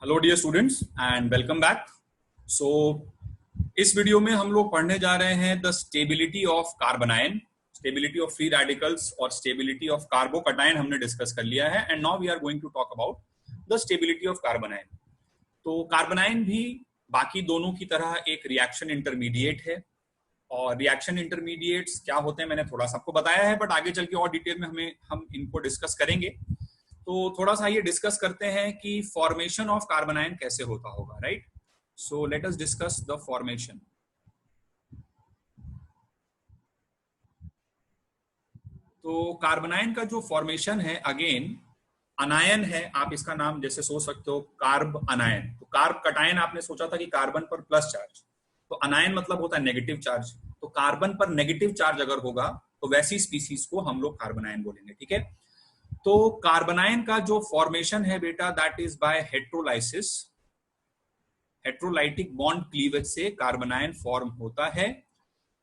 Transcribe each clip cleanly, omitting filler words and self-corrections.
Hello dear students and welcome back. So इस video में हम लोग पढ़ने जा रहे हैं the stability of carbanion, stability of free radicals और स्टेबिलिटी ऑफ कार्बोकटाइन हमने डिस्कस कर लिया है and now we are going to talk about the stability of carbanion. तो कार्बनाइन भी बाकी दोनों की तरह एक रिएक्शन इंटरमीडिएट है और रिएक्शन इंटरमीडिएट्स क्या होते हैं मैंने थोड़ा सा आपको बताया है, बट आगे चल के और डिटेल में हम इनको डिस्कस करेंगे। तो थोड़ा सा ये डिस्कस करते हैं कि फॉर्मेशन ऑफ कार्बनाइन कैसे होता होगा, right. So let us discuss the formation. तो कार्बनाइन का जो फॉर्मेशन है, अगेन अनायन है, आप इसका नाम जैसे सोच सकते हो कार्ब अनायन। तो कार्ब कटायन आपने सोचा था कि कार्बन पर प्लस चार्ज, तो अनायन मतलब होता है नेगेटिव चार्ज। तो कार्बन पर नेगेटिव चार्ज अगर होगा तो वैसी स्पीसीज को हम लोग कार्बनाइन बोलेंगे, ठीक है। तो कार्बनाइन का जो फॉर्मेशन है बेटा, that is by heterolysis, heterolytic bond cleavage से कार्बनाइन फॉर्म होता है।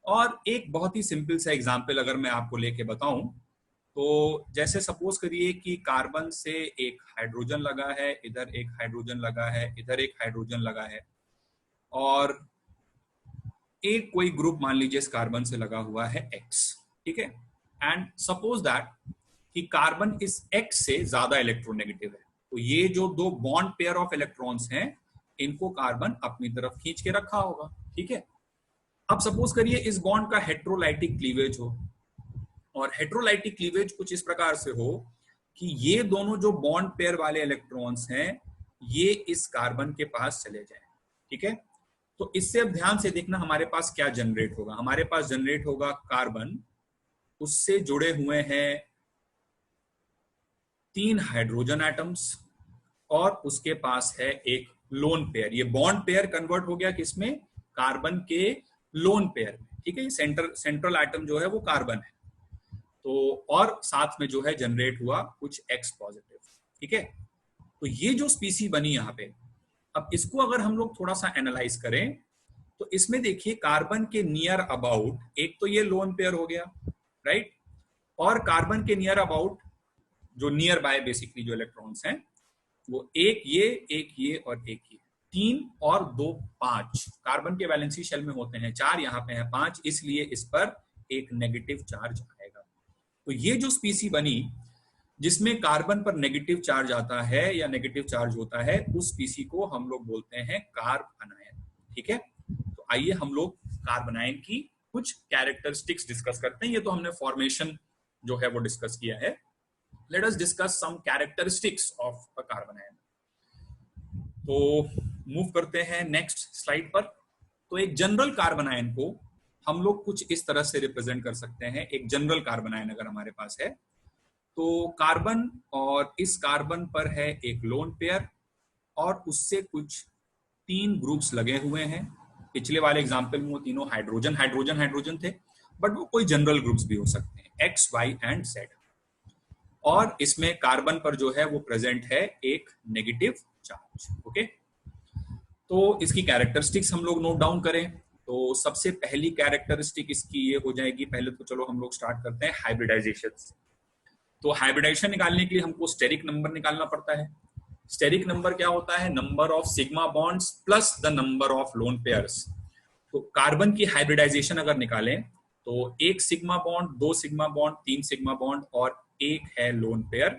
और एक बहुत ही सिंपल सा एग्जांपल अगर मैं आपको लेके बताऊं, तो जैसे सपोज करिए कि कार्बन से एक हाइड्रोजन लगा है, इधर एक हाइड्रोजन लगा है, इधर एक हाइड्रोजन लगा है, और एक कोई ग्रुप मान लीजिए इस कार्बन से लगा हुआ है X, ठीक है। एंड सपोज दैट कि कार्बन इस X से ज्यादा इलेक्ट्रोनेगेटिव है, तो ये जो दो बॉन्ड पेयर ऑफ इलेक्ट्रॉन्स हैं इनको कार्बन अपनी तरफ खींच के रखा होगा, ठीक है। अब सपोज करिए इस बॉन्ड का हेट्रोलाइटिक क्लीवेज हो, और हेट्रोलाइटिक क्लीवेज कुछ इस प्रकार से हो कि ये दोनों जो बॉन्ड पेयर वाले इलेक्ट्रॉन्स हैं ये इस कार्बन के पास चले जाएं, ठीक है। तो इससे अब ध्यान से देखना हमारे पास क्या जनरेट होगा। हमारे पास जनरेट होगा कार्बन, उससे जुड़े हुए हैं 3 हाइड्रोजन एटम्स, और उसके पास है एक लोन पेयर। ये बॉन्ड पेयर कन्वर्ट हो गया किसमें, कार्बन के लोन पेयर में, ठीक है। सेंट्रल एटम जो है वो कार्बन है, तो और साथ में जो है जनरेट हुआ कुछ X पॉजिटिव, ठीक है। तो ये जो स्पीसी बनी यहाँ पे, अब इसको अगर हम लोग थोड़ा सा एनालाइज करें तो इसमें देखिए कार्बन के नियर अबाउट एक तो ये लोन पेयर हो गया, राइट, और कार्बन के नियर अबाउट जो नियर बाय बेसिकली जो इलेक्ट्रॉन्स हैं वो एक ये और एक ये, 3 और 2 5। कार्बन के वैलेंसी शेल में होते हैं 4, यहाँ पे है 5, इसलिए इस पर एक नेगेटिव चार्ज आएगा। तो ये जो स्पीसी बनी जिसमें कार्बन पर नेगेटिव चार्ज आता है या नेगेटिव चार्ज होता है, उस स्पीसी को हम लोग बोलते हैं कार्ब अनायन, ठीक है। तो आइए हम लोग कार्बनाइन की कुछ कैरेक्टरिस्टिक्स डिस्कस करते हैं। ये तो हमने फॉर्मेशन जो है वो डिस्कस किया है। Let us discuss some characteristics of a carbanion. तो मूव करते हैं नेक्स्ट स्लाइड पर। तो एक जनरल कार्बनाइन को हम लोग कुछ इस तरह से रिप्रेजेंट कर सकते हैं। एक जनरल कार्बनाइन अगर हमारे पास है तो कार्बन, और इस कार्बन पर है एक लोन पेयर और उससे कुछ 3 ग्रुप्स लगे हुए हैं। पिछले वाले एग्जांपल में वो तीनों हाइड्रोजन हाइड्रोजन हाइड्रोजन थे, बट वो कोई जनरल ग्रुप्स भी हो सकते हैं, X, Y एंड Z। और इसमें कार्बन पर जो है वो प्रेजेंट है एक नेगेटिव चार्ज, ओके। तो इसकी कैरेक्टरिस्टिक्स हम लोग नोट डाउन करें तो सबसे पहली कैरेक्टरिस्टिक इसकी ये हो जाएगी, पहले तो चलो हम लोग स्टार्ट करते हैं हाइब्रिडाइजेशन से। तो हाइब्रिडाइजेशन निकालने के लिए हमको स्टेरिक नंबर निकालना पड़ता है। स्टेरिक नंबर क्या होता है, number of sigma bonds plus the number of lone pairs. तो कार्बन की हाइब्रिडाइजेशन अगर निकालें तो 1 sigma bond, 2 sigma bond, 3 sigma bond और एक है लोन पेयर,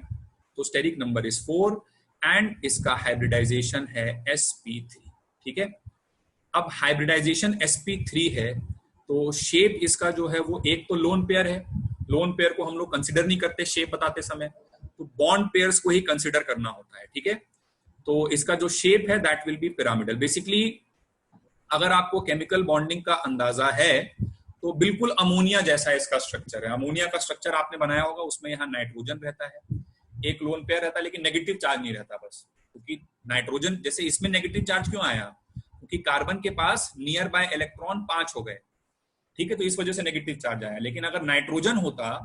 तो स्टेरिक नंबर इज 4 एंड इसका हाइब्रिडाइजेशन है sp3, ठीक है। अब हाइब्रिडाइजेशन sp3 है तो शेप इसका जो है वो एक तो लोन पेयर है, लोन पेयर को हम लोग कंसिडर नहीं करते शेप बताते समय, तो बॉन्ड पेयर्स को ही कंसिडर करना होता है, ठीक है। तो इसका जो शेप है that will be pyramidal. Basically अगर आपको केमिकल बॉन्डिंग का अंदाजा है तो बिल्कुल अमोनिया जैसा इसका स्ट्रक्चर है। अमोनिया का स्ट्रक्चर आपने बनाया होगा, उसमें यहाँ नाइट्रोजन रहता है, एक लोन पेयर रहता है, लेकिन नेगेटिव चार्ज नहीं रहता बस, क्योंकि नाइट्रोजन जैसे इसमें नेगेटिव चार्ज क्यों आया, क्योंकि कार्बन के पास नियर बाय इलेक्ट्रॉन 5 हो गए, ठीक है, तो इस वजह से नेगेटिव चार्ज आया। लेकिन अगर नाइट्रोजन होता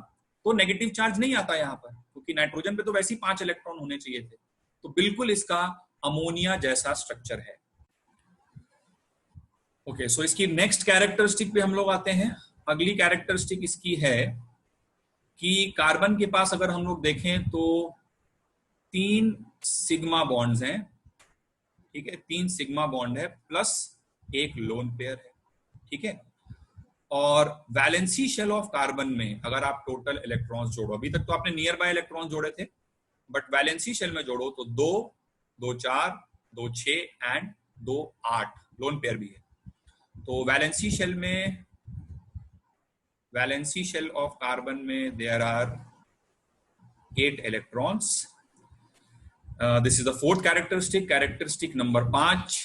तो नेगेटिव चार्ज नहीं आता यहाँ पर, क्योंकि नाइट्रोजन पे तो वैसे ही 5 इलेक्ट्रॉन होने चाहिए थे। तो बिल्कुल इसका अमोनिया जैसा स्ट्रक्चर है, ओके। सो इसकी नेक्स्ट कैरेक्टरिस्टिक पे हम लोग आते हैं। अगली कैरेक्टरिस्टिक इसकी है कि कार्बन के पास अगर हम लोग देखें तो 3 सिग्मा बॉन्ड्स हैं ठीक है, 3 सिग्मा बॉन्ड है प्लस एक लोन पेयर है, ठीक है। और वैलेंसी शेल ऑफ कार्बन में अगर आप टोटल इलेक्ट्रॉन्स जोड़ो, अभी तक तो आपने नियर बाय इलेक्ट्रॉन्स जोड़े थे, बट वैलेंसी शेल में जोड़ो तो 2, 2 4, 2 6 एंड 2 8 लोन पेयर भी है। तो वैलेंसी शेल ऑफ कार्बन में there are 8 electrons. This is the fourth characteristic number 5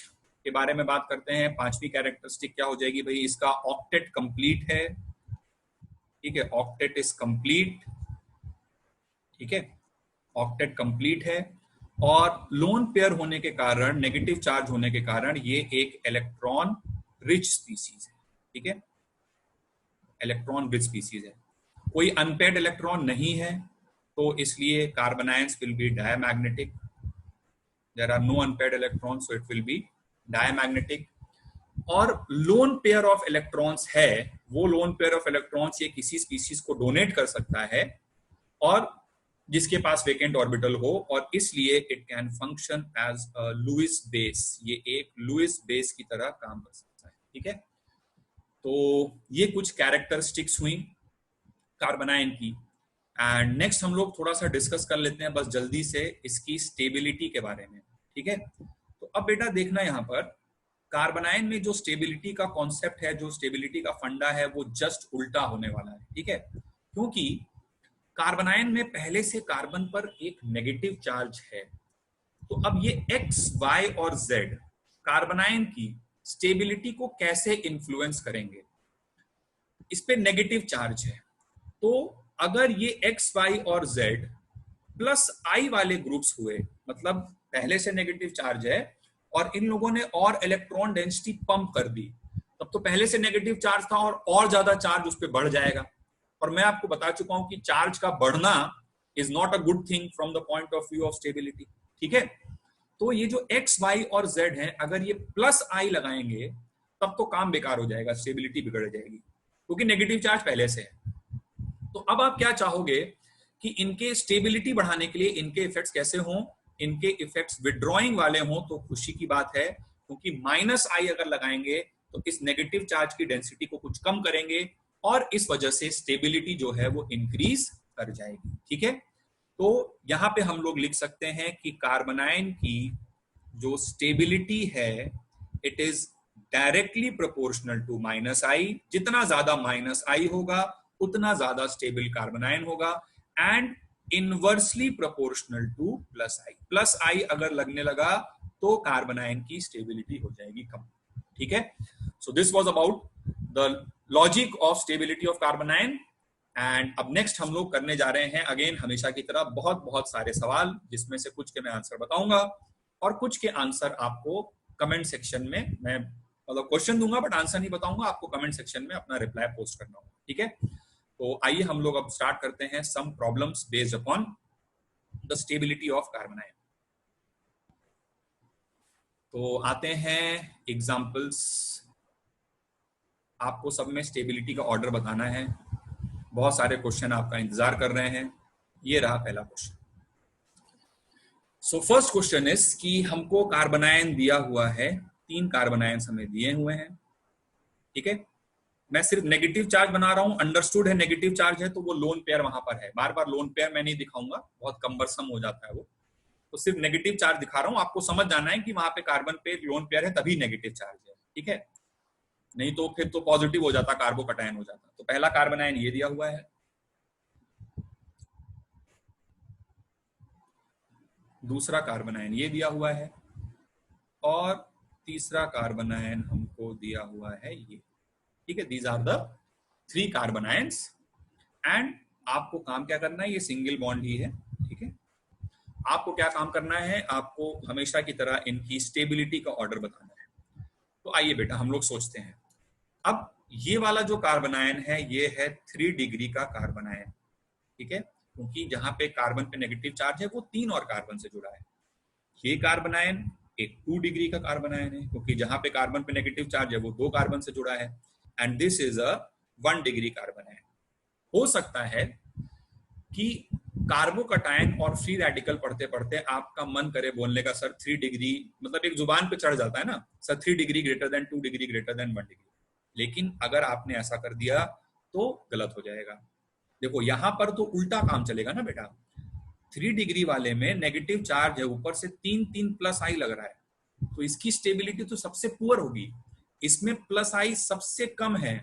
के बारे में बात करते हैं। पांचवी कैरेक्टरिस्टिक क्या हो जाएगी भाई, इसका ऑक्टेट कंप्लीट है, ठीक है, ऑक्टेट इज कंप्लीट, ठीक है, ऑक्टेट कंप्लीट है। और लोन पेयर होने के कारण, नेगेटिव चार्ज होने के कारण ये एक इलेक्ट्रॉन रिच स्पीसीज है, ठीक है, इलेक्ट्रॉन रिच स्पीसीज है। कोई अनपेयर्ड इलेक्ट्रॉन नहीं है, तो इसलिए carbon ions will be diamagnetic. There are no unpaired electrons, so it will be diamagnetic. और लोन पेयर ऑफ इलेक्ट्रॉन्स है, वो लोन पेयर ऑफ इलेक्ट्रॉन्स ये किसी स्पीसीज को डोनेट कर सकता है और जिसके पास वेकेंट ऑर्बिटल हो, और इसलिए it can function as a Lewis base, ये एक लुईस बेस की तरह काम कर सकता है, ठीक है। तो ये कुछ कैरेक्टरिस्टिक्स हुई कार्बन आयन की। एंड नेक्स्ट हम लोग थोड़ा सा डिस्कस कर लेते हैं बस जल्दी से इसकी स्टेबिलिटी के बारे में, ठीक है। तो अब बेटा देखना, यहाँ पर कार्बन आयन में जो स्टेबिलिटी का कॉन्सेप्ट है, जो स्टेबिलिटी का फंडा है, वो जस्ट उल्टा होने वाला है, ठीक है। क्योंकि कार्बन आयन में पहले से कार्बन पर एक नेगेटिव चार्ज है, तो अब ये एक्स, वाई और जेड कार्बन आयन की स्टेबिलिटी को कैसे इन्फ्लुएंस करेंगे। इस पे नेगेटिव चार्ज है, तो अगर ये एक्स, वाई और जेड प्लस आई वाले ग्रुप्स हुए, मतलब पहले से नेगेटिव चार्ज है और इन लोगों ने और इलेक्ट्रॉन डेंसिटी पंप कर दी, तब तो पहले से नेगेटिव चार्ज था और ज्यादा चार्ज उस पर बढ़ जाएगा। और मैं आपको बता चुका हूं कि चार्ज का बढ़ना is not a good thing from the point of view of stability, ठीक है। तो ये जो एक्स, वाई और जेड है, अगर ये प्लस आई लगाएंगे तब तो काम बेकार हो जाएगा, स्टेबिलिटी बिगड़ जाएगी, क्योंकि नेगेटिव चार्ज पहले से है। तो अब आप क्या चाहोगे कि इनके स्टेबिलिटी बढ़ाने के लिए इनके इफेक्ट्स कैसे हों, इनके इफेक्ट्स विड्रॉइंग वाले हों, तो खुशी की बात है, क्योंकि माइनस आई अगर लगाएंगे तो इस नेगेटिव चार्ज की डेंसिटी को कुछ कम करेंगे और इस वजह से स्टेबिलिटी जो है वो इंक्रीज कर जाएगी, ठीक है। तो यहां पे हम लोग लिख सकते हैं कि कार्बन आयन की जो स्टेबिलिटी है, it is directly proportional to minus I. जितना ज्यादा माइनस आई होगा उतना ज्यादा स्टेबल कार्बन आयन होगा, and inversely proportional to plus I. Plus I अगर लगने लगा तो कार्बन आयन की स्टेबिलिटी हो जाएगी कम, ठीक है। So this was about the logic of stability of carbon ion. And अब नेक्स्ट हम लोग करने जा रहे हैं अगेन हमेशा की तरह बहुत बहुत सारे सवाल, जिसमें से कुछ के मैं आंसर बताऊंगा और कुछ के आंसर आपको कमेंट सेक्शन में, मैं मतलब क्वेश्चन दूंगा बट आंसर नहीं बताऊंगा, आपको कमेंट सेक्शन में अपना रिप्लाई पोस्ट करना होगा, ठीक है। तो आइए हम लोग अब स्टार्ट करते हैं some problems based upon the stability of carbon ion. तो आते हैं एग्जांपल्स। आपको सब में स्टेबिलिटी का ऑर्डर बताना है, बहुत सारे क्वेश्चन आपका इंतजार कर रहे हैं। ये रहा पहला question. So first question is कि हमको कार्बन आयन दिया हुआ है, 3 कार्बन आयन हमें दिए हुए हैं, ठीक है। मैं सिर्फ नेगेटिव चार्ज बना रहा हूं, अंडरस्टूड है नेगेटिव चार्ज है तो वो लोन पेयर वहां पर है, बार बार लोन पेयर मैं नहीं दिखाऊंगा, बहुत कम्बरसम हो जाता है वो, तो सिर्फ नेगेटिव चार्ज दिखा रहा हूं। आपको समझ जाना है कि वहां पे कार्बन पे लोन पेयर है तभी नेगेटिव चार्ज है, ठीक है, नहीं तो फिर तो पॉजिटिव हो जाता, कार्बोकैटायन हो जाता। तो पहला कार्बन आयन ये दिया हुआ है, दूसरा कार्बन आयन ये दिया हुआ है, और तीसरा कार्बन आयन हमको दिया हुआ है ये, ठीक है। These are the 3 carbon ions. And आपको काम क्या करना है, ये सिंगल बॉन्ड ही है, ठीक है। आपको क्या काम करना है, आपको हमेशा की तरह इनकी स्टेबिलिटी का ऑर्डर बताना है। तो आइए बेटा हम लोग सोचते हैं। अब ये वाला जो कार्बन आयन है ये है 3 डिग्री का कार्बन आयन, ठीक है, क्योंकि जहां पे कार्बन पे नेगेटिव चार्ज है वो 3 और कार्बन से जुड़ा है। ये कार्बन आयन एक 2 डिग्री का कार्बन आयन है, क्योंकि जहां पे कार्बन पे नेगेटिव चार्ज है वो 2 कार्बन से जुड़ा है। And this is a 1 degree carbon ion. हो सकता है कि कार्बोकटायन और फ्री रेडिकल पढ़ते पढ़ते आपका मन करे बोलने का सर 3 डिग्री, मतलब एक जुबान पे चढ़ जाता है ना sir 3 degree greater than 2 degree greater than 1 degree, लेकिन अगर आपने ऐसा कर दिया तो गलत हो जाएगा। देखो यहां पर तो उल्टा काम चलेगा ना बेटा, 3 डिग्री वाले में नेगेटिव चार्ज है, ऊपर से 3 प्लस आई लग रहा है, तो इसकी स्टेबिलिटी तो सबसे पुअर होगी, इसमें प्लस आई सबसे कम है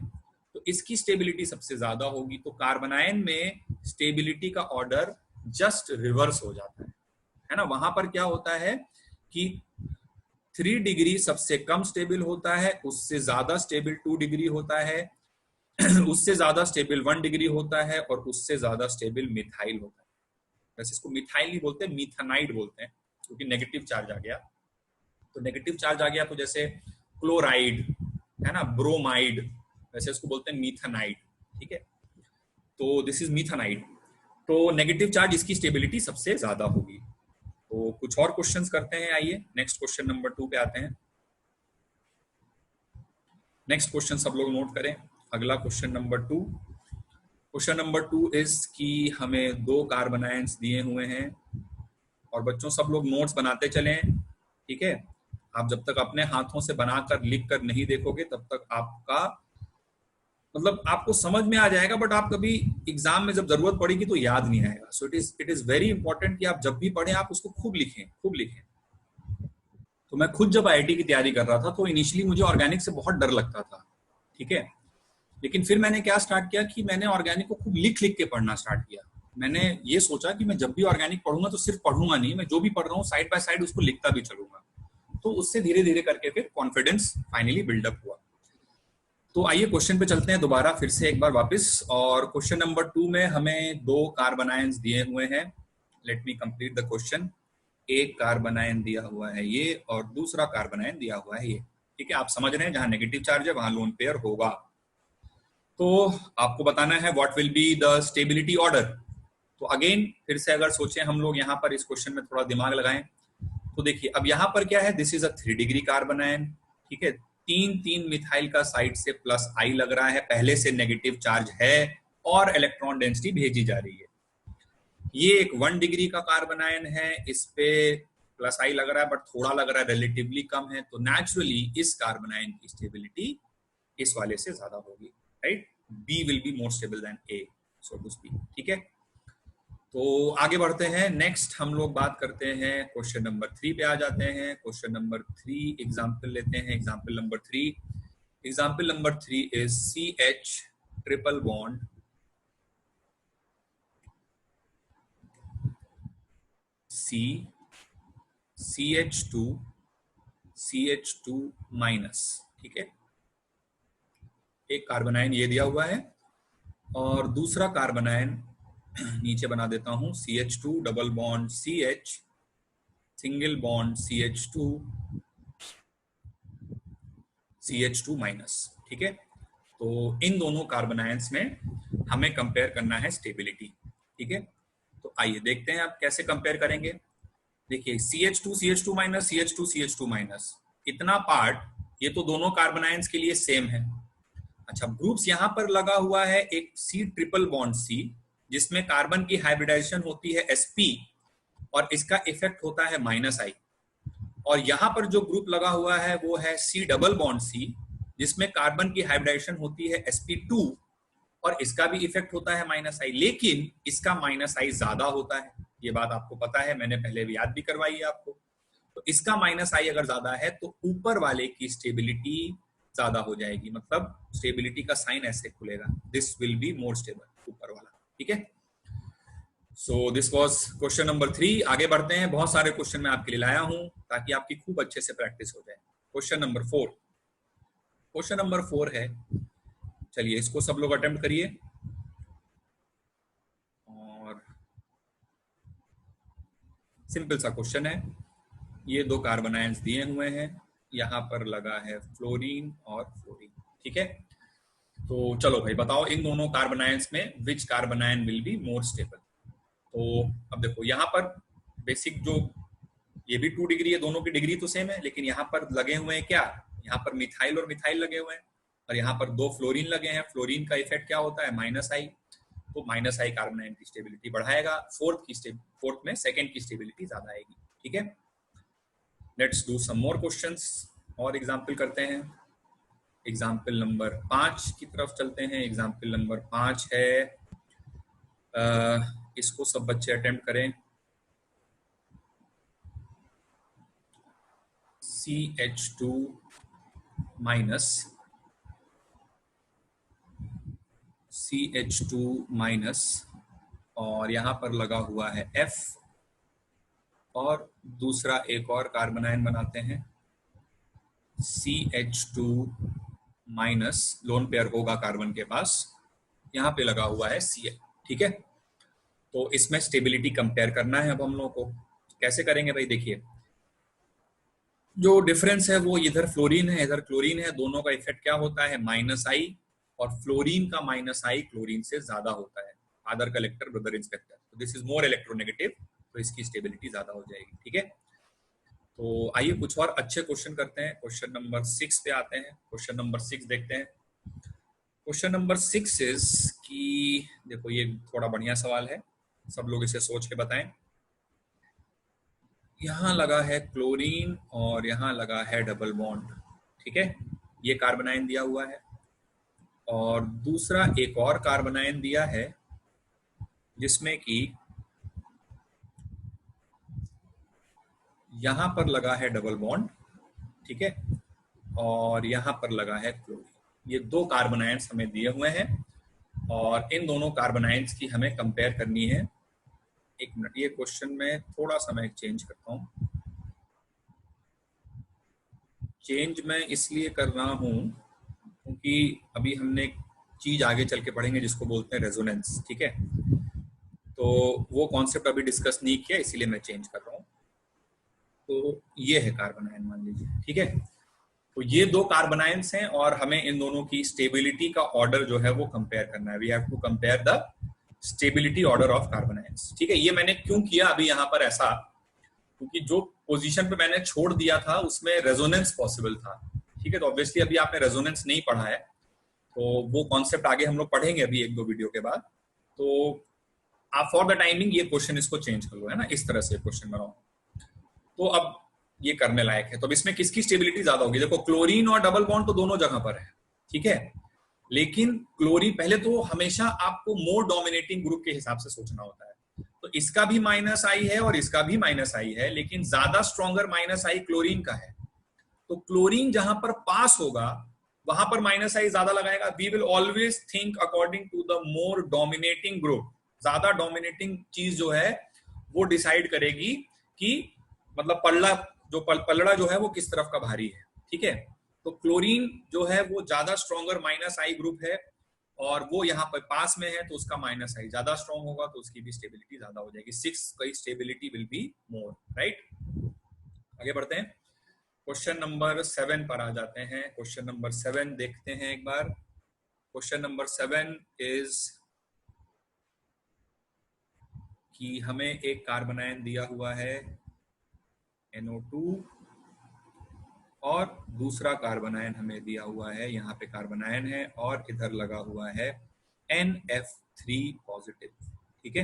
तो इसकी स्टेबिलिटी सबसे ज्यादा होगी। तो कार्बनायन में स्टेबिलिटी का ऑर्डर जस्ट रिवर्स हो जाता है ना। वहां पर क्या होता है कि 3 डिग्री सबसे कम स्टेबल होता है, उससे ज्यादा स्टेबल 2 डिग्री होता है, उससे ज्यादा स्टेबल 1 डिग्री होता है, और उससे ज्यादा स्टेबल मिथाइल होता है। वैसे इसको मिथाइल नहीं बोलते, मीथानाइड बोलते हैं, क्योंकि नेगेटिव चार्ज आ गया। तो नेगेटिव चार्ज आ गया तो जैसे क्लोराइड है ना, ब्रोमाइड, वैसे इसको बोलते हैं मीथानाइड, ठीक है। तो दिस इज मीथानाइड, तो नेगेटिव चार्ज इसकी स्टेबिलिटी सबसे ज्यादा होगी। तो कुछ और क्वेश्चंस करते हैं, आइए नेक्स्ट क्वेश्चन नंबर 2 पे आते हैं। नेक्स्ट क्वेश्चन सब लोग नोट करें, अगला question number 2। Question number 2 is कि हमें 2 कार्बन आयंस दिए हुए हैं, और बच्चों सब लोग नोट्स बनाते चलें, ठीक है। आप जब तक अपने हाथों से बनाकर लिख कर नहीं देखोगे तब तक आपका मतलब आपको समझ में आ जाएगा, बट आप कभी एग्जाम में जब जरूरत पड़ेगी तो याद नहीं आएगा। So it is very important कि आप जब भी पढ़ें आप उसको खूब लिखें, खूब लिखें। तो मैं खुद जब आईआईटी की तैयारी कर रहा था तो इनिशियली मुझे ऑर्गेनिक से बहुत डर लगता था, ठीक है, लेकिन फिर मैंने क्या स्टार्ट किया कि मैंने ऑर्गेनिक को खूब लिख लिख के पढ़ना स्टार्ट किया। मैंने ये सोचा कि मैं जब भी ऑर्गेनिक पढ़ूंगा तो सिर्फ पढ़ूंगा नहीं, मैं जो भी पढ़ रहा हूँ साइड बाय साइड उसको लिखता भी चलूंगा। तो उससे धीरे धीरे करके फिर कॉन्फिडेंस फाइनली बिल्डअप हुआ। तो आइए क्वेश्चन पे चलते हैं दोबारा फिर से एक बार वापस, और क्वेश्चन नंबर 2 में हमें 2 कार्बन आयंस दिए हुए हैं। Let me complete the question. एक कार्बन आयन दिया हुआ है ये, और दूसरा कार्बन आयन दिया हुआ है ये, ठीक है। आप समझ रहे हैं जहां नेगेटिव चार्ज है वहां लोन पेयर होगा। तो आपको बताना है what will be the stability order. तो अगेन फिर से अगर सोचें हम लोग यहाँ पर इस क्वेश्चन में थोड़ा दिमाग लगाएं, तो देखिए अब यहाँ पर क्या है, this is a 3 degree carbon ion, ठीक है। 3 मिथाइल का साइड से प्लस आई लग रहा है, पहले से नेगेटिव चार्ज है और इलेक्ट्रॉन डेंसिटी भेजी जा रही है। ये एक 1 डिग्री का कार्बन आयन है, इस पे प्लस आई लग रहा है बट थोड़ा लग रहा है, रिलेटिवली कम है, तो नेचुरली इस कार्बन आयन की स्टेबिलिटी इस वाले से ज्यादा होगी, right. B will be more stable than A, so to speak, ठीक है। तो आगे बढ़ते हैं, नेक्स्ट हम लोग बात करते हैं क्वेश्चन नंबर 3 पे आ जाते हैं। क्वेश्चन नंबर 3 एग्जांपल लेते हैं, example number 3। Example number 3 is CH triple bond CH2 minus, ठीक है। एक कार्बन आयन ये दिया हुआ है, और दूसरा कार्बन आयन नीचे बना देता हूं, CH2 double bond CH single bond CH2 minus, ठीक है। तो इन दोनों कार्बन आयंस में हमें कंपेयर करना है स्टेबिलिटी, ठीक है। तो आइए देखते हैं आप कैसे कंपेयर करेंगे। देखिए CH2 माइनस CH2 माइनस, इतना पार्ट ये तो दोनों कार्बन आयंस के लिए सेम है। अच्छा, ग्रुप्स यहां पर लगा हुआ है एक C ट्रिपल बॉन्ड C, जिसमें कार्बन की हाइब्रिडाइजेशन होती है sp और इसका इफेक्ट होता है -I, और यहां पर जो ग्रुप लगा हुआ है वो है C डबल बॉन्ड C, जिसमें कार्बन की हाइब्रिडाइजेशन होती है sp2 और इसका भी इफेक्ट होता है -I, लेकिन इसका -I ज्यादा होता है, ये बात आपको पता है, मैंने पहले भी याद भी करवाई है आपको। तो इसका -I अगर ज्यादा है तो ऊपर वाले की स्टेबिलिटी ज्यादा हो जाएगी, मतलब स्टेबिलिटी का साइन ऐसे खुलेगा, this will be more stable, ऊपर वाला, ठीक है। So this was question number 3। आगे बढ़ते हैं, बहुत सारे क्वेश्चन मैं आपके लिए लाया हूं ताकि आपकी खूब अच्छे से प्रैक्टिस हो जाए। क्वेश्चन नंबर 4, क्वेश्चन नंबर 4 है, चलिए इसको सब लोग अटेम्प्ट करिए। और सिंपल सा क्वेश्चन है, ये 2 कार्बन आयंस दिए हुए हैं, यहाँ पर लगा है फ्लोरीन और फ्लोरीन, ठीक है। तो चलो भाई बताओ इन दोनों कार्बन आयंस में which carbon ion will be more stable. तो अब देखो यहाँ पर बेसिक जो ये भी 2 डिग्री है, दोनों की डिग्री तो सेम है, लेकिन यहाँ पर लगे हुए हैं क्या, यहाँ पर मिथाइल और मिथाइल लगे हुए हैं, और यहाँ पर 2 फ्लोरीन लगे हैं। फ्लोरीन का इफेक्ट क्या होता है, -I, तो माइनस आई कार्बन आयन की स्टेबिलिटी बढ़ाएगा, फोर्थ में सेकंड की स्टेबिलिटी ज्यादा आएगी। ठीक है, let's do some more questions और एग्जाम्पल करते हैं। एग्जाम्पल नंबर 5 की तरफ चलते हैं। एग्जाम्पल नंबर 5 है, इसको सब बच्चे अटेम्प्ट करें। CH2 माइनस CH2 माइनस और यहां पर लगा हुआ है F और दूसरा एक और कार्बन आयन बनाते हैं CH2 माइनस, लोन पेयर होगा कार्बन के पास, यहां पे लगा हुआ है Cl। ठीक है, तो इसमें स्टेबिलिटी कंपेयर करना है अब हम लोगों को। कैसे करेंगे भाई, देखिए जो डिफरेंस है वो इधर फ्लोरीन है इधर क्लोरीन है, दोनों का इफेक्ट क्या होता है माइनस आई, और फ्लोरीन का माइनस आई क्लोरीन से ज्यादा होता है, फादर कलेक्टर ब्रदर इंस्पेक्टर, तो दिस इज मोर इलेक्ट्रोनेगेटिव, तो इसकी स्टेबिलिटी ज्यादा हो जाएगी। ठीक है, तो आइए कुछ और अच्छे क्वेश्चन करते हैं। क्वेश्चन नंबर 6 पे आते हैं। क्वेश्चन नंबर 6 देखते हैं। क्वेश्चन नंबर 6 इज कि देखो ये थोड़ा बढ़िया सवाल है, सब लोग इसे सोच के बताएं। यहाँ लगा है क्लोरीन और यहाँ लगा है डबल बॉन्ड। ठीक है, ये कार्बन आयन दिया हुआ है और दूसरा एक और कार्बन आयन दिया है जिसमें कि यहां पर लगा है डबल बॉन्ड। ठीक है, और यहां पर लगा है क्लोरीन। ये दो कार्बन आयन्स हमें दिए हुए हैं और इन दोनों कार्बन आयन्स की हमें कंपेयर करनी है। एक मिनट, ये क्वेश्चन में थोड़ा सा मैं चेंज करता हूं। चेंज मैं इसलिए कर रहा हूं क्योंकि अभी हमने एक चीज आगे चल के पढ़ेंगे जिसको बोलते हैं रेजोनेंस। ठीक है, तो वो कॉन्सेप्ट अभी डिस्कस नहीं किया, इसीलिए मैं चेंज कर रहा हूं। तो ये है कार्बन आयन मान लीजिए। ठीक है, तो ये दो कार्बन आयन्स हैं और हमें इन दोनों की स्टेबिलिटी का ऑर्डर जो है वो कंपेयर करना है। We have to compare the stability order of carbon ions. ठीक है, ये मैंने क्यों किया अभी यहाँ पर ऐसा, क्योंकि जो पोजीशन पे मैंने छोड़ दिया था उसमें रेजोनेंस पॉसिबल था। ठीक है, तो ऑब्वियसली अभी आपने रेजोनेंस नहीं पढ़ा है, तो वो कॉन्सेप्ट आगे हम लोग पढ़ेंगे अभी एक दो वीडियो के बाद। तो आप फॉर द टाइमिंग ये क्वेश्चन इसको चेंज कर लो, है ना, इस तरह से क्वेश्चन बनाओ। तो अब ये करने लायक है। तो अब इसमें किसकी स्टेबिलिटी ज्यादा होगी? देखो क्लोरीन और डबल बॉन्ड तो दोनों जगह पर है। ठीक है, लेकिन क्लोरीन पहले तो हमेशा आपको मोर डोमिनेटिंग ग्रुप के हिसाब से सोचना होता है। तो इसका भी माइनस आई है और इसका भी माइनस आई है, लेकिन ज्यादा स्ट्रॉन्गर माइनस आई क्लोरीन का है। तो क्लोरीन जहां पर पास होगा वहां पर माइनस आई ज्यादा लगाएगा। We will always think according to the more dominating group. ज्यादा डोमिनेटिंग चीज जो है वो डिसाइड करेगी कि मतलब पलड़ा जो है वो किस तरफ का भारी है। ठीक है, तो क्लोरीन जो है वो ज्यादा स्ट्रॉन्गर माइनस आई ग्रुप है और वो यहाँ पर पास में है, तो उसका माइनस आई ज्यादा स्ट्रॉन्ग होगा, तो उसकी भी स्टेबिलिटी ज्यादा हो जाएगी। 6 की stability will be more, right. आगे बढ़ते हैं, क्वेश्चन नंबर 7 पर आ जाते हैं। क्वेश्चन नंबर 7 देखते हैं एक बार। क्वेश्चन नंबर 7 इज कि हमें एक कार्बन आयन दिया हुआ है NO2 और दूसरा कार्बन आयन हमें दिया हुआ है, यहाँ पे कार्बन आयन है और इधर लगा हुआ है NF3 पॉजिटिव। ठीक है,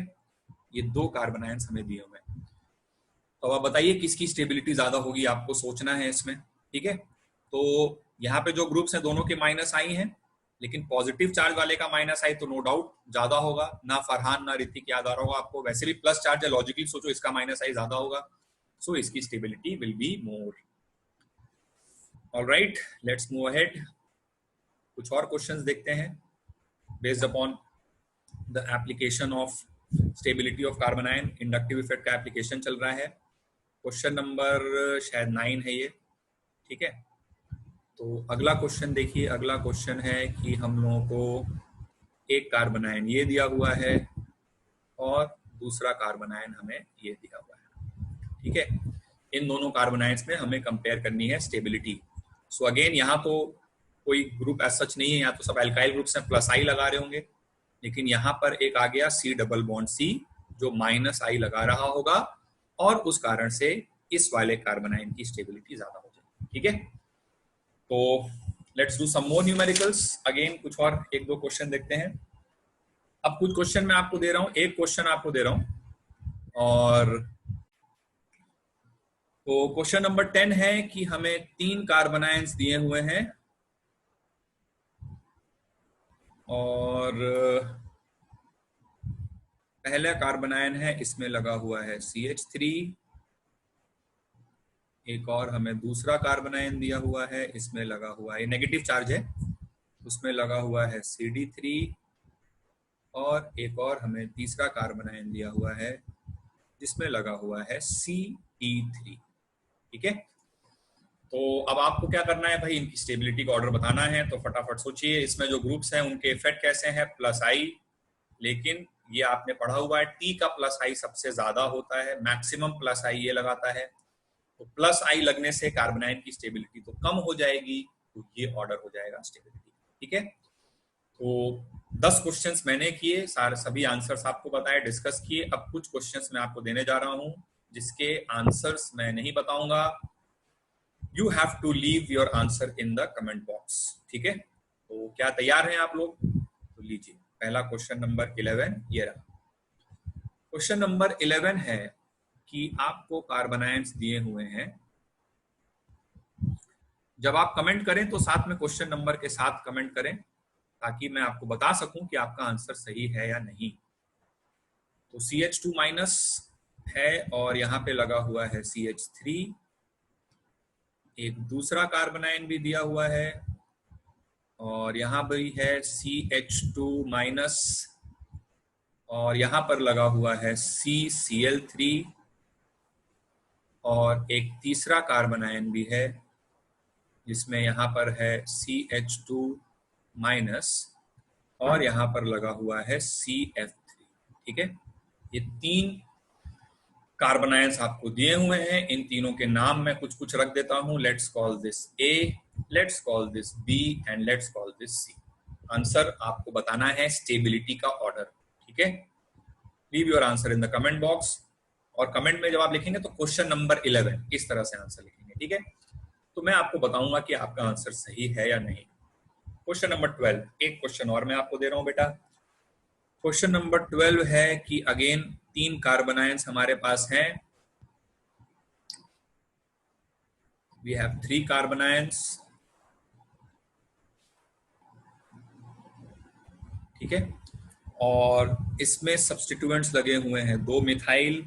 ये दो कार्बन आयन हमें दिए हुए हैं। तो अब बताइए किसकी स्टेबिलिटी ज्यादा होगी, आपको सोचना है इसमें। ठीक है, तो यहाँ पे जो ग्रुप्स हैं दोनों के माइनस आई हैं, लेकिन पॉजिटिव चार्ज वाले का माइनस आई तो नो डाउट ज्यादा होगा। ना फरहान ना ऋतिक याद आ रहा होगा आपको, वैसे भी प्लस चार्ज है, लॉजिकली सोचो इसका माइनस आई ज्यादा होगा, सो इसकी stability will be more. Alright, let's move ahead. कुछ और क्वेश्चंस देखते हैं based upon the application of stability of carbon ion. Inductive effect का एप्लीकेशन चल रहा है। क्वेश्चन नंबर शायद 9 है ये। ठीक है, तो अगला क्वेश्चन देखिए। अगला क्वेश्चन है कि हम लोगों को एक कार्बन आयन ये दिया हुआ है और दूसरा कार्बन आयन हमें ये दिया हुआ है। ठीक है, इन दोनों कार्बन आयन्स में हमें कंपेयर करनी है स्टेबिलिटी। सो अगेन यहाँ तो कोई ग्रुप एज सच नहीं है, यहाँ तो सब एल्काइल ग्रुप्स हैं, प्लस आई लगा रहे होंगे, लेकिन यहाँ पर एक आ गया C डबल बॉन्ड C जो माइनस आई लगा रहा होगा और उस कारण से इस वाले कार्बन आयन की स्टेबिलिटी ज्यादा हो जाएगी। ठीक है, तो let's do some more numericals. Again कुछ और एक दो क्वेश्चन देखते हैं। अब कुछ क्वेश्चन मैं आपको दे रहा हूं, एक क्वेश्चन आपको दे रहा हूं, और तो क्वेश्चन नंबर 10 है कि हमें 3 कार्बन आयंस दिए हुए हैं और पहला कार्बन आयन है, इसमें लगा हुआ है CH3, एक और हमें दूसरा कार्बन आयन दिया हुआ है, इसमें लगा हुआ है, नेगेटिव चार्ज है, उसमें लगा हुआ है CD3, और एक और हमें तीसरा कार्बन आयन दिया हुआ है जिसमें लगा हुआ है CE3। ठीक है, तो अब आपको क्या करना है भाई, इनकी स्टेबिलिटी का ऑर्डर बताना है। तो फटाफट सोचिए, इसमें जो ग्रुप्स हैं उनके इफेक्ट कैसे हैं, प्लस आई, लेकिन ये आपने पढ़ा हुआ है टी का प्लस आई सबसे ज्यादा होता है, मैक्सिमम प्लस आई ये लगाता है, तो प्लस आई लगने से कार्बन आयन की स्टेबिलिटी तो कम हो जाएगी, तो ये ऑर्डर हो जाएगा स्टेबिलिटी। ठीक है, तो 10 क्वेश्चंस मैंने किए, सारे सभी आंसर्स आपको बताए, डिस्कस किए। अब कुछ क्वेश्चंस मैं आपको देने जा रहा हूं जिसके आंसर्स मैं नहीं बताऊंगा, you have to leave your answer in the comment box. ठीक है, तो क्या तैयार हैं आप लोग? तो लीजिए, पहला क्वेश्चन नंबर 11 ये रहा। क्वेश्चन नंबर 11 है कि आपको कार्बन आयंस दिए हुए हैं, जब आप कमेंट करें तो साथ में क्वेश्चन नंबर के साथ कमेंट करें ताकि मैं आपको बता सकूं कि आपका आंसर सही है या नहीं। तो CH2 माइनस है और यहाँ पे लगा हुआ है CH3, एक दूसरा कार्बन आयन भी दिया हुआ है और यहाँ भी है CH2 माइनस, और यहाँ पर लगा हुआ है CCl3, और एक तीसरा कार्बन आयन भी है जिसमें यहाँ पर है CH2 माइनस, और यहाँ पर लगा हुआ है CF3। ठीक है, ये 3 कार्बन आयंस आपको दिए हुए हैं, इन तीनों के नाम मैं कुछ कुछ रख देता हूं। Let's call this A, let's call this B and let's call this C। Answer आपको बताना है स्टेबिलिटी का ऑर्डर। ठीक है, leave your answer in the comment box, और कमेंट में जब आप लिखेंगे तो क्वेश्चन नंबर 11 इस तरह से आंसर लिखेंगे। ठीक है, तो मैं आपको बताऊंगा कि आपका आंसर सही है या नहीं। क्वेश्चन नंबर 12, एक क्वेश्चन और मैं आपको दे रहा हूं बेटा। क्वेश्चन नंबर 12 है कि अगेन 3 कार्बन आयंस हमारे पास हैं, वी हैव 3 कार्बन आयंस। ठीक है, और इसमें सब्स्टिट्यूएंट्स लगे हुए हैं 2 मिथाइल,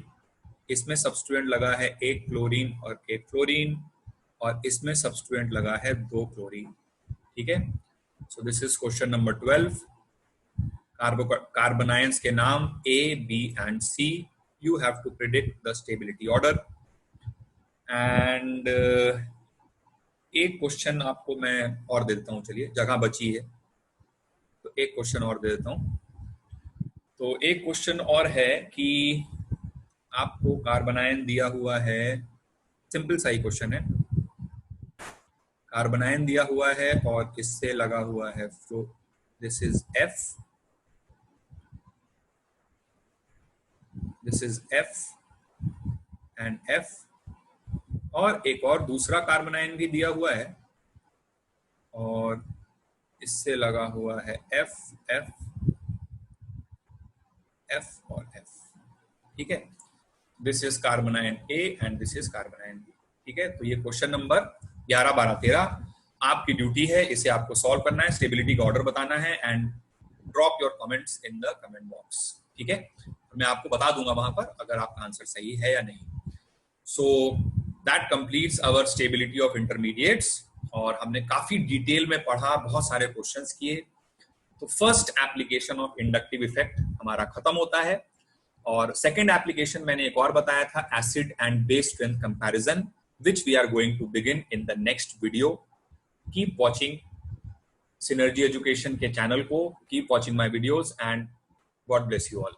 इसमें सब्स्टिट्यूएंट लगा है 1 क्लोरीन और 1 फ्लोरीन, और इसमें सब्स्टिट्यूएंट लगा है 2 क्लोरीन। ठीक है, so this is question number 12। Carbon ions के नाम A, B and C, you have to predict the stability order। And एक क्वेश्चन आपको मैं और दे देता हूं, चलिए जगह बची है तो एक क्वेश्चन और दे देता हूं। तो एक क्वेश्चन और है कि आपको कार्बन आयन दिया हुआ है, सिंपल सा ही क्वेश्चन है, कार्बन आयन दिया हुआ है और इससे लगा हुआ है this is F, this is F and F, और एक और दूसरा कार्बन आयन भी दिया हुआ है और इससे लगा हुआ है F, F, F और F। ठीक है, this is carbon ion A and this is carbon ion B। ठीक है, तो ये क्वेश्चन नंबर 11, 12, 13 आपकी ड्यूटी है, इसे आपको सॉल्व करना है, स्टेबिलिटी का ऑर्डर बताना है and drop your comments in the comment box. ठीक है, मैं आपको बता दूंगा वहां पर अगर आपका आंसर सही है या नहीं। So that completes our stability of intermediates, और हमने काफी डिटेल में पढ़ा, बहुत सारे क्वेश्चंस किए। तो first application of inductive effect हमारा खत्म होता है, और सेकंड एप्लीकेशन मैंने एक और बताया था, acid and base strength comparison, which we are going to begin in the next video. Keep watching Synergy Education के चैनल को, keep watching my videos and God bless you all.